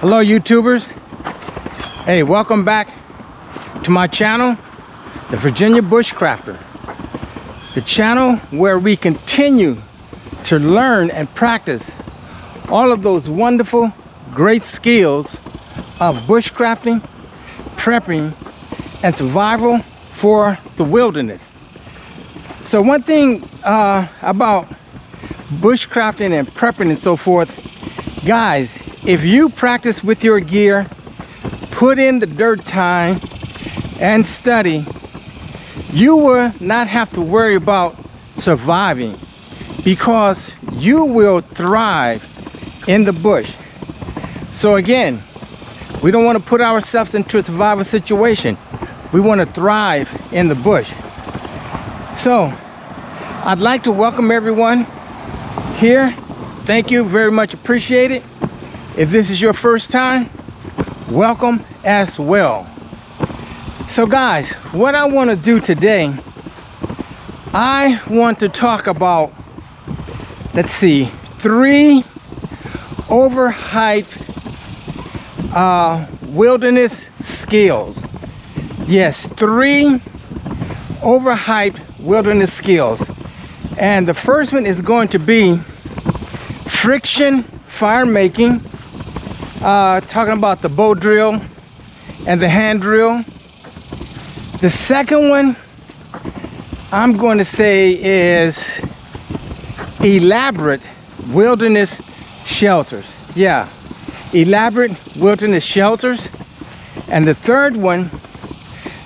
Hello YouTubers. Hey, welcome back to my channel, the Virginia Bushcrafter, the channel where we continue to learn and practice all of those wonderful, great skills of bushcrafting, prepping, and survival for the wilderness. So one thing about bushcrafting and prepping and so forth, guys, if you practice with your gear, put in the dirt time and study, you will not have to worry about surviving, because you will thrive in the bush. So again, we don't want to put ourselves into a survival situation. We want to thrive in the bush. So I'd like to welcome everyone here. Thank you very much, appreciate it. If this is your first time, welcome as well. So guys, what I want to do today, I want to talk about, let's see, 3 overhyped wilderness skills. Yes, 3 overhyped wilderness skills. And the first one is going to be friction fire making, talking about the bow drill and the hand drill. The second one I'm going to say is elaborate wilderness shelters. Yeah, elaborate wilderness shelters. And the third one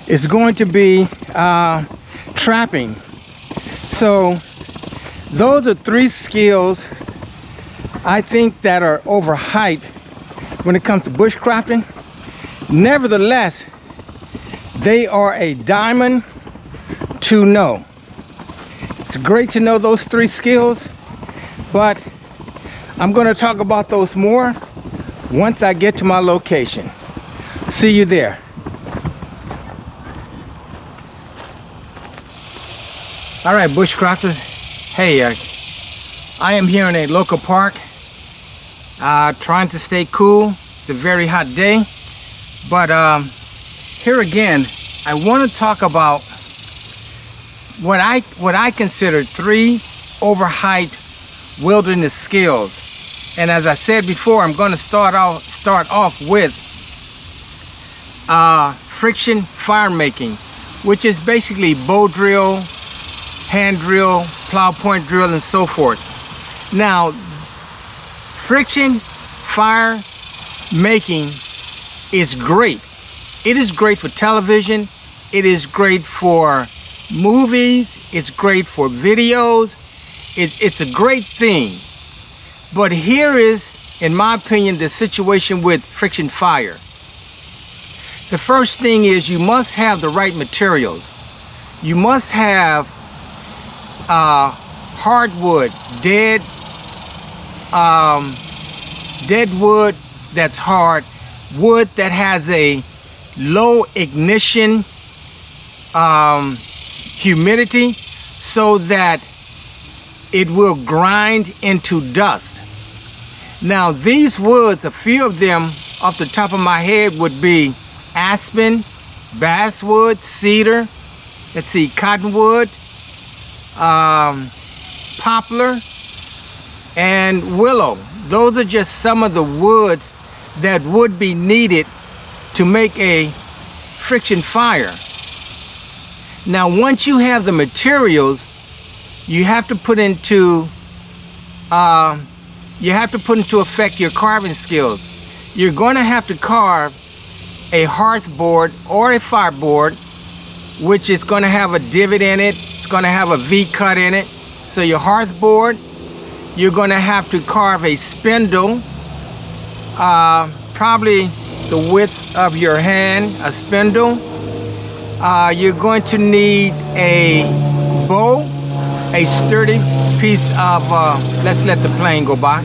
is going to be trapping. So those are 3 skills I think that are overhyped when it comes to bushcrafting. Nevertheless, they are a diamond to know. It's great to know those 3 skills, but I'm going to talk about those more once I get to my location. See you there. All right, bushcrafters. Hey, I am here in a local park, trying to stay cool. It's a very hot day, but here again, I want to talk about what I consider 3 overhyped wilderness skills. And as I said before, I'm going to start off with friction fire making, which is basically bow drill, hand drill, plow point drill, and so forth. Now, friction fire making is great. It is great for television. It is great for movies. It's great for videos. It's a great thing. But here is, in my opinion, the situation with friction fire. The first thing is you must have the right materials. You must have hardwood, dead wood that's hard, wood that has a low ignition humidity, so that it will grind into dust. Now these woods, a few of them off the top of my head would be aspen, basswood, cedar, let's see, cottonwood, poplar, and willow. Those are just some of the woods that would be needed to make a friction fire. Now once you have the materials, you have to put into effect your carving skills. You're going to have to carve a hearth board or a fireboard, which is going to have a divot in it. It's going to have a V cut in it. So your hearth board, you're going to have to carve a spindle, probably the width of your hand, a spindle. You're going to need a bow, a sturdy piece of, let's let the plane go by.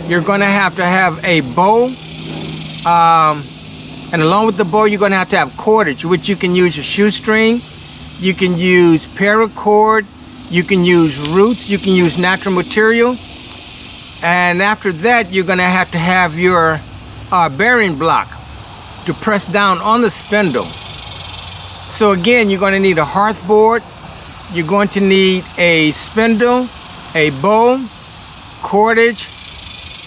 You're going to have a bow, and along with the bow, you're going to have cordage, which you can use a shoestring, you can use paracord, you can use roots, you can use natural material. And after that, you're gonna have to have your bearing block to press down on the spindle. So again, you're gonna need a hearth board, you're going to need a spindle, a bow, cordage,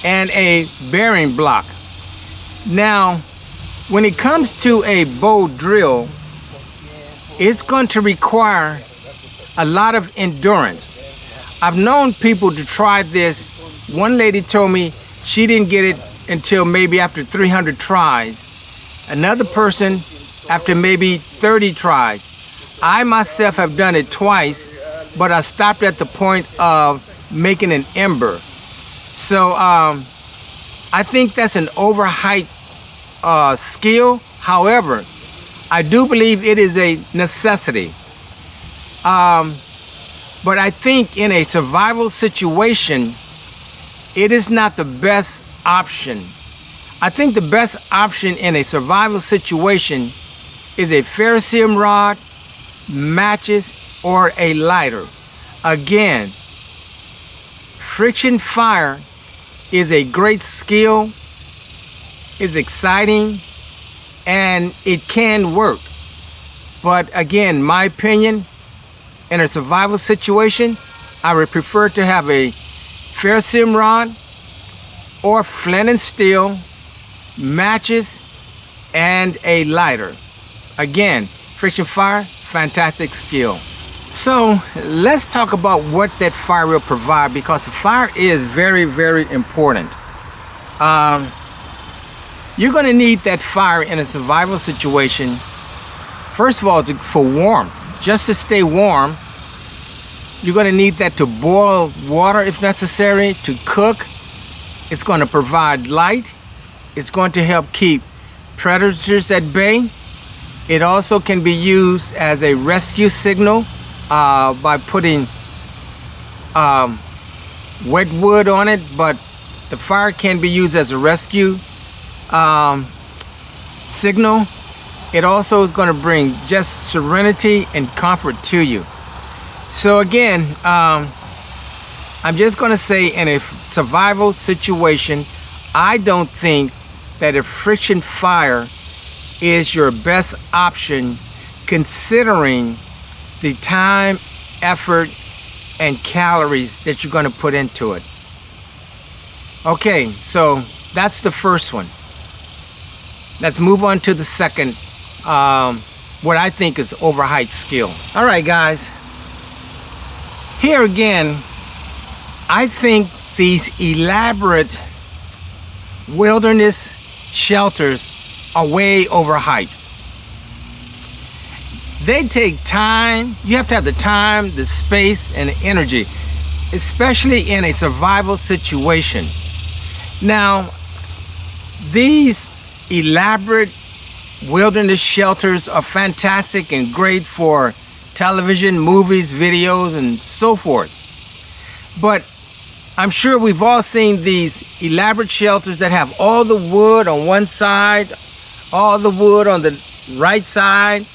and a bearing block. Now, when it comes to a bow drill, it's going to require a lot of endurance. I've known people to try this. One lady told me she didn't get it until maybe after 300 tries. Another person after maybe 30 tries. I myself have done it twice, but I stopped at the point of making an ember. So I think that's an overhyped skill. However, I do believe it is a necessity. But I think in a survival situation, it is not the best option. I think the best option in a survival situation is a ferrocerium rod, matches, or a lighter. Again, friction fire is a great skill, is exciting, and it can work. But again, my opinion, in a survival situation, I would prefer to have a ferrocerium rod or flint and steel, matches, and a lighter. Again, friction fire, fantastic skill. So let's talk about what that fire will provide, because the fire is very, very important. You're going to need that fire in a survival situation. First of all, for warmth, just to stay warm. You're going to need that to boil water if necessary, to cook. It's going to provide light. It's going to help keep predators at bay. It also can be used as a rescue signal by putting wet wood on it, but the fire can be used as a rescue signal. It also is going to bring just serenity and comfort to you. So again, I'm just going to say, in a survival situation, I don't think that a friction fire is your best option, considering the time, effort, and calories that you're going to put into it. Okay, so that's the first one. Let's move on to the second, what I think is overhyped skill. All right, guys. Here again, I think these elaborate wilderness shelters are way overhyped. They take time. You have to have the time, the space, and the energy, especially in a survival situation. Now, these elaborate wilderness shelters are fantastic and great for television, movies, videos, and so forth. But I'm sure we've all seen these elaborate shelters that have all the wood on one side, all the wood on the right side.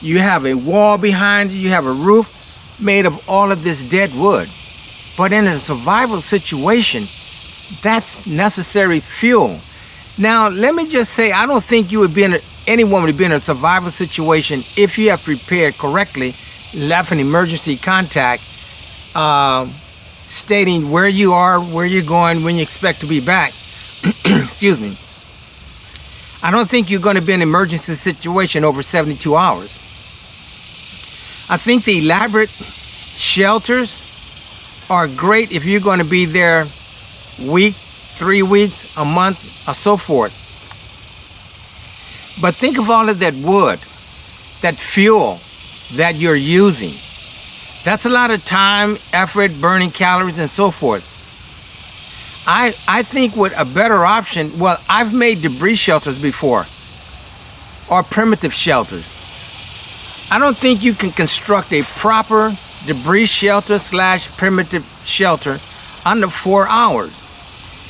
You have a wall behind you, you have a roof made of all of this dead wood. But in a survival situation, that's necessary fuel. Now, let me just say, I don't think you would be anyone would be in a survival situation if you have prepared correctly, left an emergency contact, stating where you are, where you're going, when you expect to be back. Excuse me. I don't think you're going to be in an emergency situation over 72 hours. I think the elaborate shelters are great if you're going to be there week, 3 weeks, a month, or so forth. But think of all of that wood, that fuel that you're using. That's a lot of time, effort, burning calories, and so forth. I think with a better option, well, I've made debris shelters before, or primitive shelters. I don't think you can construct a proper debris shelter / primitive shelter under 4 hours,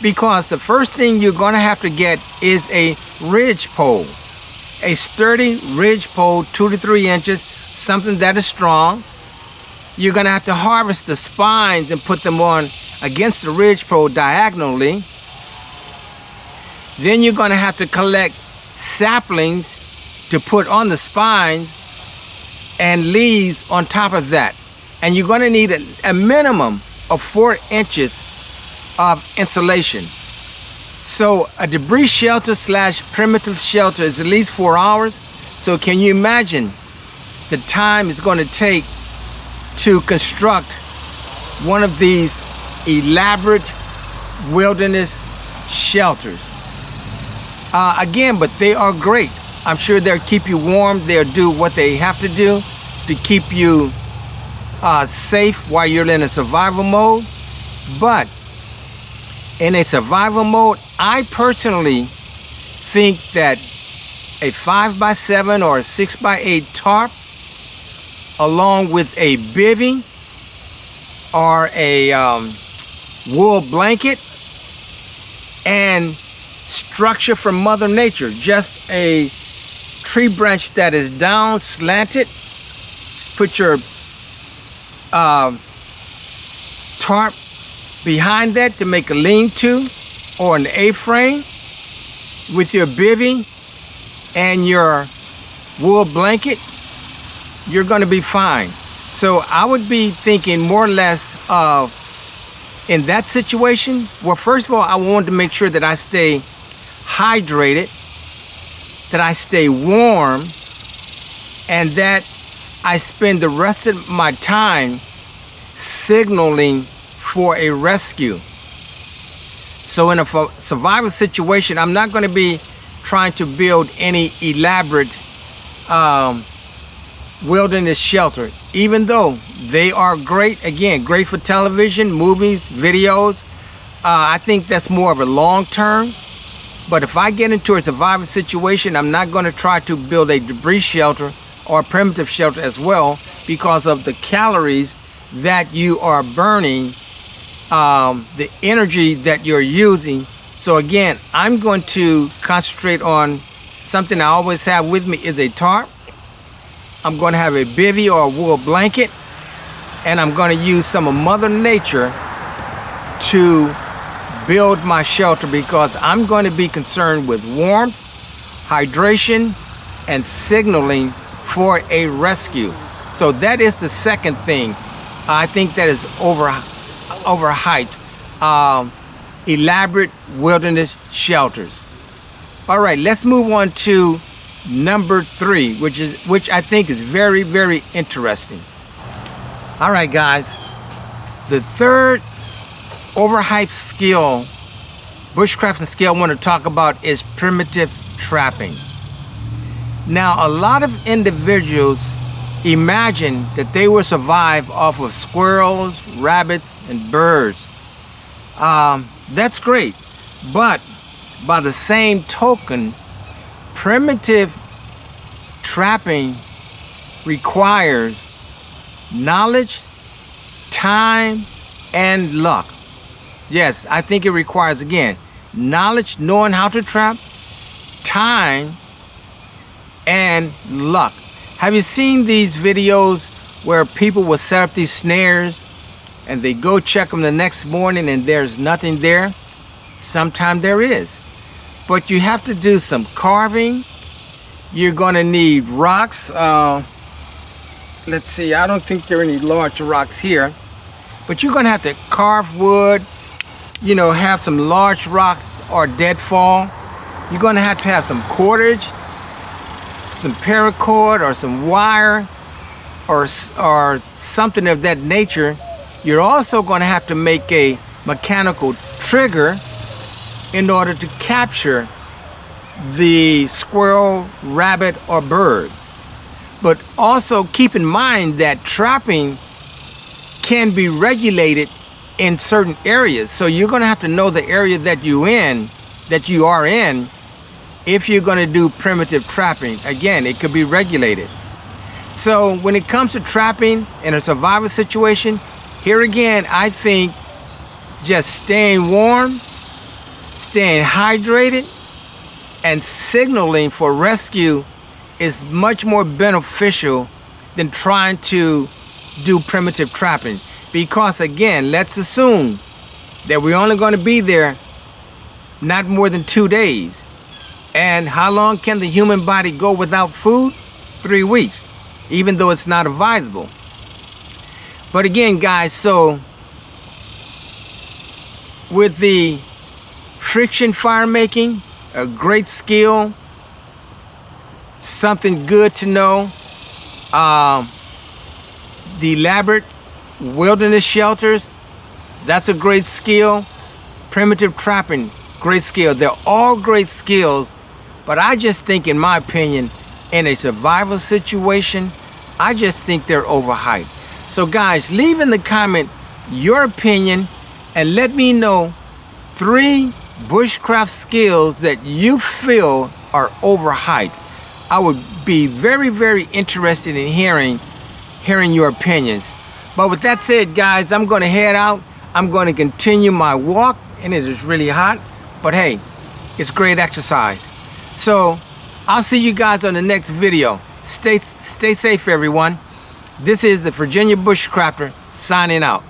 because the first thing you're going to have to get is a ridge pole, a sturdy ridge pole, 2 to 3 inches, something that is strong. you're gonna have to harvest the spines and put them on against the ridgepole diagonally. Then you're gonna have to collect saplings to put on the spines and leaves on top of that. And you're gonna need a minimum of 4 inches of insulation. So a debris shelter slash primitive shelter is at least 4 hours. So can you imagine the time it's gonna take to construct one of these elaborate wilderness shelters? Again, but they are great. I'm sure they'll keep you warm. They'll do what they have to do to keep you safe while you're in a survival mode. But in a survival mode, I personally think that a 5x7 or a 6x8 tarp, along with a bivvy or a wool blanket, and structure from Mother Nature, just a tree branch that is down, slanted. Put your tarp behind that to make a lean-to, or an A-frame with your bivvy and your wool blanket. You're going to be fine. So I would be thinking more or less of, in that situation, well, first of all, I wanted to make sure that I stay hydrated, that I stay warm, and that I spend the rest of my time signaling for a rescue. So in a survival situation, I'm not going to be trying to build any elaborate wilderness shelter, even though they are great. Again, great for television, movies, videos. I think that's more of a long term. But if I get into a survival situation, I'm not going to try to build a debris shelter or a primitive shelter as well, because of the calories that you are burning, the energy that you're using. So again, I'm going to concentrate on something I always have with me is a tarp. I'm going to have a bivvy or a wool blanket, and I'm going to use some of Mother Nature to build my shelter, because I'm going to be concerned with warmth, hydration, and signaling for a rescue. So that is the second thing. I think that is overhyped. Elaborate wilderness shelters. All right, let's move on to number 3, which I think is very, very interesting. All right, guys, the third overhyped skill, bushcrafting skill I want to talk about, is primitive trapping. Now, a lot of individuals imagine that they will survive off of squirrels, rabbits, and birds. That's great, but by the same token, primitive trapping requires knowledge, time, and luck. Yes, I think it requires, again, knowledge, knowing how to trap, time, and luck. Have you seen these videos where people will set up these snares and they go check them the next morning and there's nothing there? Sometimes there is. But you have to do some carving. You're going to need rocks. Let's see, I don't think there are any large rocks here. But you're going to have to carve wood, you know, have some large rocks or deadfall. You're going to have some cordage, some paracord or some wire or something of that nature. You're also going to have to make a mechanical trigger in order to capture the squirrel, rabbit, or bird. But also keep in mind that trapping can be regulated in certain areas. So you're going to have to know the area that you are in, if you're going to do primitive trapping. Again, it could be regulated. So when it comes to trapping in a survival situation, here again, I think just staying warm, staying hydrated, and signaling for rescue is much more beneficial than trying to do primitive trapping. Because again, let's assume that we're only going to be there not more than 2 days. And how long can the human body go without food? 3 weeks, even though it's not advisable. But again, guys, so with the friction fire making, a great skill, something good to know. The elaborate wilderness shelters, that's a great skill. Primitive trapping, great skill. They're all great skills, but I just think, in my opinion, in a survival situation, I just think they're overhyped. So guys, leave in the comment your opinion and let me know 3 bushcraft skills that you feel are overhyped. I would be very, very interested in hearing your opinions. But with that said, guys, I'm going to head out. I'm going to continue my walk, and it is really hot, but hey, it's great exercise. So I'll see you guys on the next video. Stay safe, everyone. This is the Virginia Bushcrafter signing out.